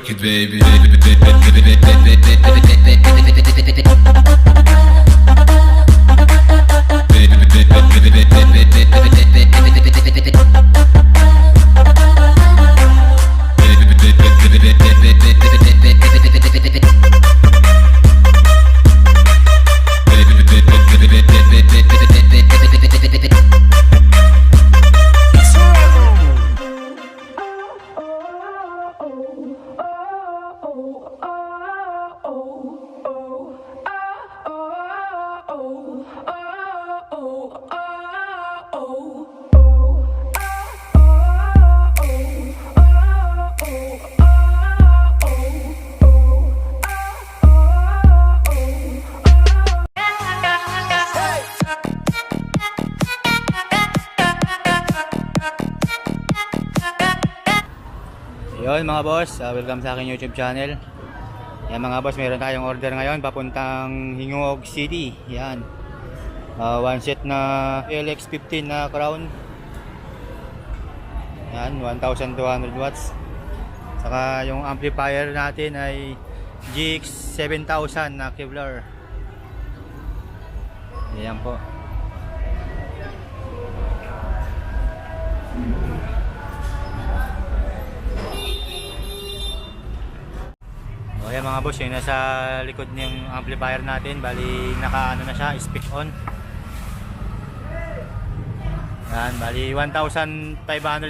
work it, baby. Yun mga boss, welcome sa aking YouTube channel. Yan mga boss, meron tayong order ngayon papuntang Hingog City. Yan, one set na PLX15 na crown. Yan, 1200 watts. Saka yung amplifier natin ay GX7000 na KEVLER. Yan po. O yan mga boss, yung nasa likod ng amplifier natin, bali naka ano na siya, speak on. Yan, bali 1500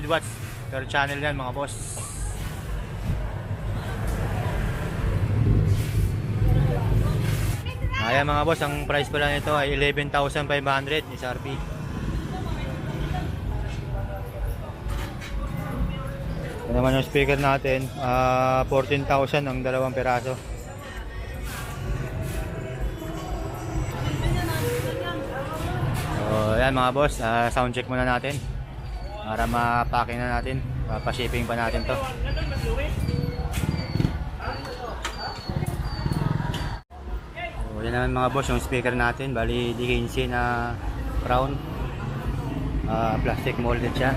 watts per channel yan mga boss. Ayan mga boss, ang price pala nito ay 11,500 SRP. Ito naman yung speaker natin, 14,000 ang dalawang peraso. So yan mga boss, sound check muna natin para mapacking na natin, pa-shipping pa natin to. So yan naman mga boss yung speaker natin, bali D15 na crown, plastic molded siya.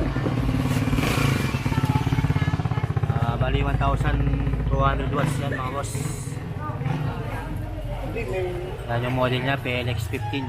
Bali 1,200 watts yan mga boss. Yan yung model niya, PLX15.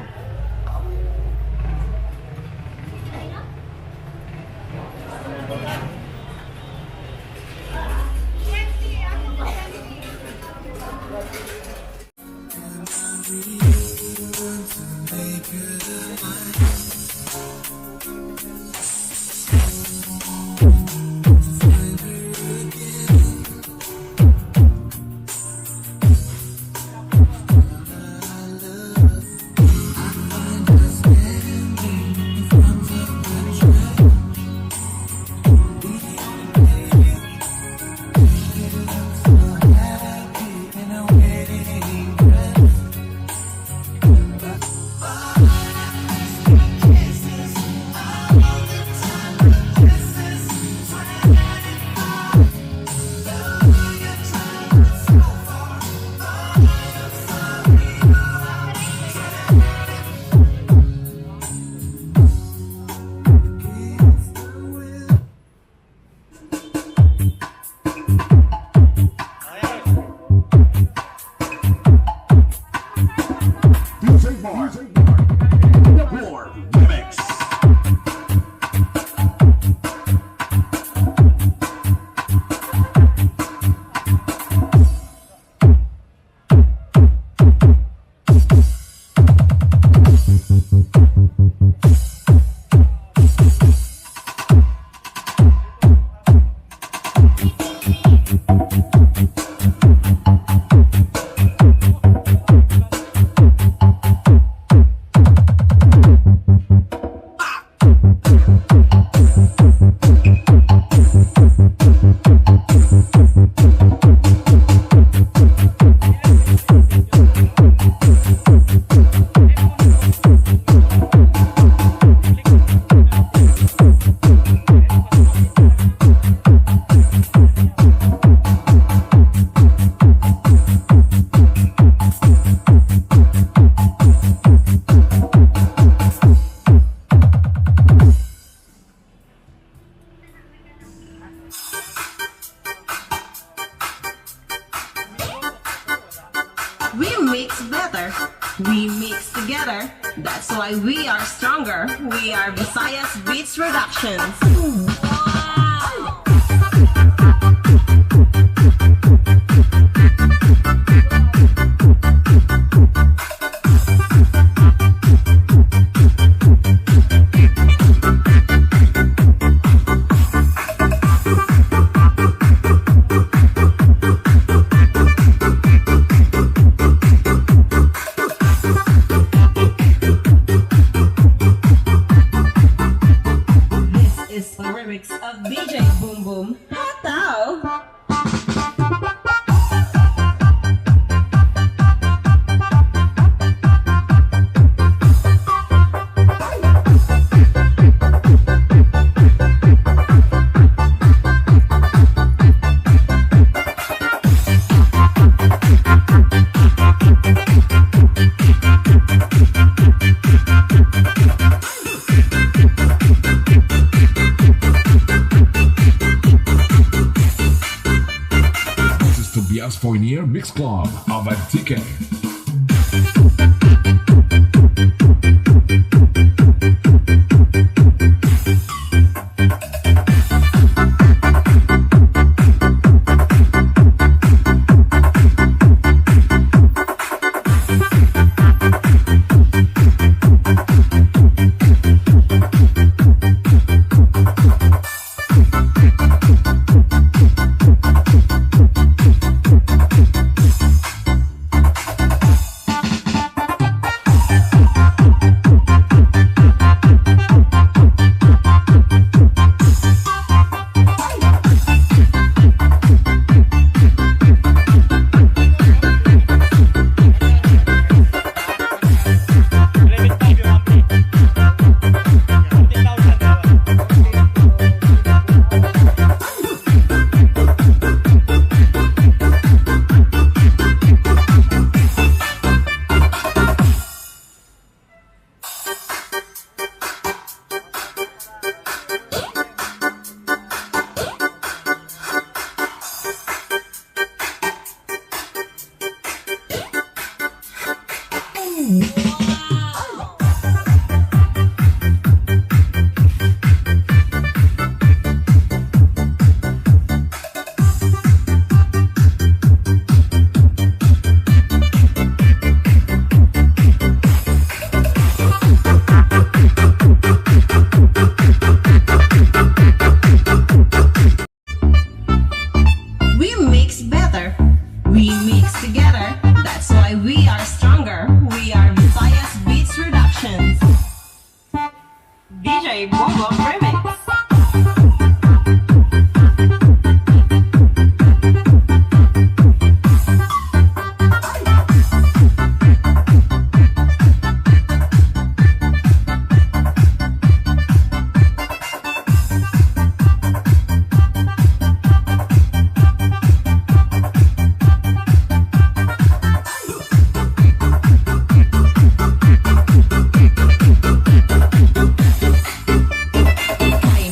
We mix better. We mix together. That's why we are stronger. We are Visayas Beats Productions. Of DJ Boom Boom Hataw. Pioneer Mix Club of Antique.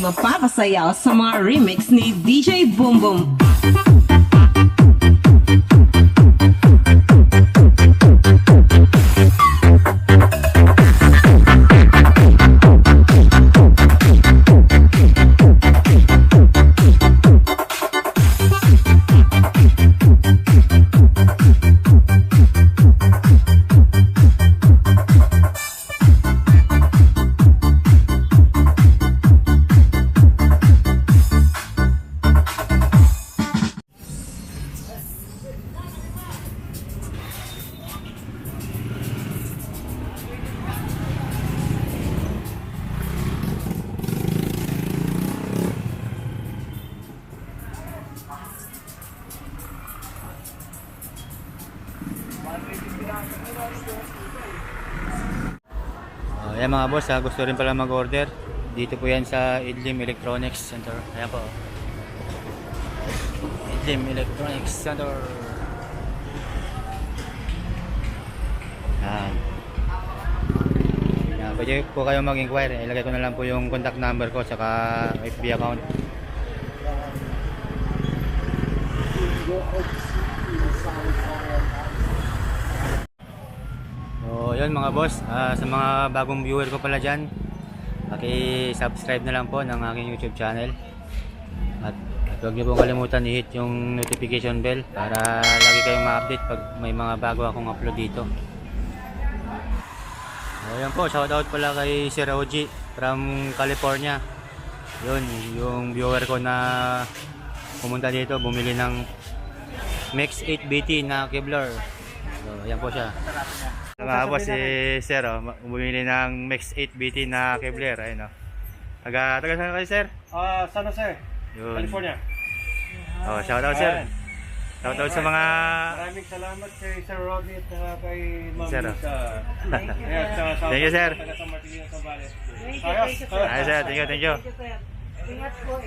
Mapapasayaw sa mga remix ni DJ Boom Boom. Ayan mga boss, gusto rin pala mag-order. Dito po yan sa EDLIM Electronics Center. Ayan po. EDLIM Electronics Center. Ayan. Ayan, pwede po kayo mag-inquire. Ilagay ko na lang po yung contact number ko saka FB account. Ayun mga boss, sa mga bagong viewer ko pala dyan, paki-subscribe na lang po ng aking YouTube channel. At huwag niyo pong kalimutan i-hit yung notification bell para lagi kayong ma-update pag may mga bago akong upload dito. Ayan po, shoutout pala kay Sir OG from California. Yun, yung viewer ko na pumunta dito, bumili ng Max 8BT na KEVLER. So, ayan po siya. Mga boss, si Sir, bumili ng Max 8BT na KEVLER. Ayun, taga saan kayo, Sir? San Jose, Yun. California. Oh, shoutout, Sir. Shoutout sa mga... Maraming salamat kay Sir Rodney at kay Ma'am Sir. Lisa. Thank you, Sir. Taga San Martin, Zambales. Ay, Sir, thank you, thank you. Ingat po.